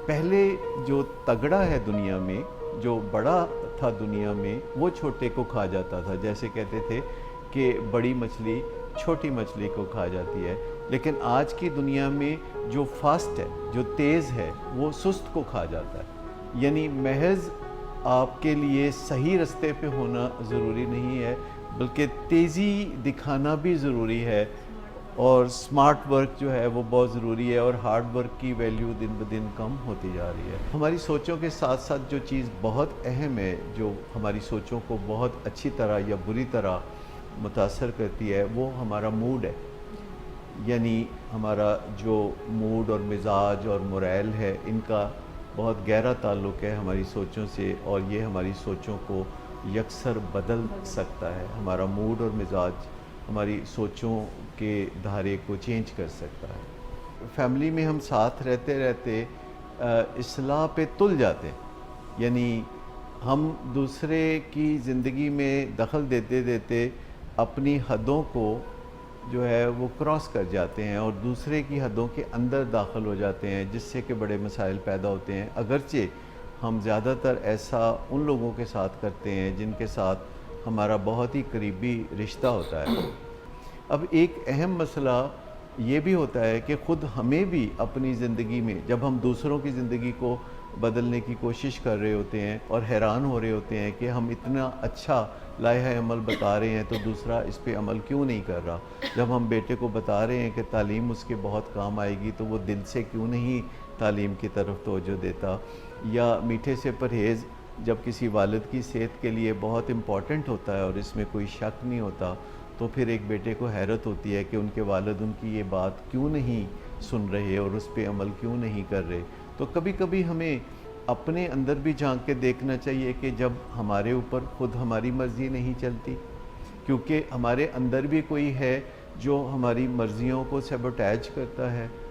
पहले जो तगड़ा है दुनिया में, जो बड़ा था दुनिया में, वो छोटे को खा जाता था। जैसे कहते थे कि बड़ी मछली छोटी मछली को खा जाती है, लेकिन आज की दुनिया में जो फास्ट है, जो तेज़ है, वो सुस्त को खा जाता है। यानी महज आपके लिए सही रास्ते पे होना ज़रूरी नहीं है, बल्कि तेज़ी दिखाना भी ज़रूरी है, और स्मार्ट वर्क जो है वो बहुत ज़रूरी है, और हार्ड वर्क की वैल्यू दिन ब दिन कम होती जा रही है। हमारी सोचों के साथ साथ जो चीज़ बहुत अहम है, जो हमारी सोचों को बहुत अच्छी तरह या बुरी तरह मुतासर करती है, वो हमारा मूड है। यानी हमारा जो मूड और मिजाज और मोरल है, इनका बहुत गहरा ताल्लुक़ है हमारी सोचों से, और ये हमारी सोचों को यकसर बदल सकता है। हमारा मूड और मिजाज हमारी सोचों के धारे को चेंज कर सकता है। फैमिली में हम साथ रहते रहते इस्लाह पे तुल जाते हैं, यानी हम दूसरे की ज़िंदगी में दखल देते देते अपनी हदों को जो है वो क्रॉस कर जाते हैं और दूसरे की हदों के अंदर दाखिल हो जाते हैं, जिससे कि बड़े मसाइल पैदा होते हैं। अगरचे हम ज़्यादातर ऐसा उन लोगों के साथ करते हैं जिनके साथ हमारा बहुत ही करीबी रिश्ता होता है। अब एक अहम मसला ये भी होता है कि ख़ुद हमें भी अपनी ज़िंदगी में, जब हम दूसरों की ज़िंदगी को बदलने की कोशिश कर रहे होते हैं और हैरान हो रहे होते हैं कि हम इतना अच्छा लाइहा अमल बता रहे हैं तो दूसरा इस पे अमल क्यों नहीं कर रहा। जब हम बेटे को बता रहे हैं कि तालीम उसके बहुत काम आएगी, तो वो दिल से क्यों नहीं तालीम की तरफ तवज्जो देता। या मीठे से परहेज़ जब किसी वालिद की सेहत के लिए बहुत इम्पॉर्टेंट होता है और इसमें कोई शक नहीं होता, तो फिर एक बेटे को हैरत होती है कि उनके वालिद उनकी ये बात क्यों नहीं सुन रहे और उस पे अमल क्यों नहीं कर रहे। तो कभी कभी हमें अपने अंदर भी झांक के देखना चाहिए कि जब हमारे ऊपर खुद हमारी मर्ज़ी नहीं चलती, क्योंकि हमारे अंदर भी कोई है जो हमारी मर्ज़ियों को सैबोटेज करता है।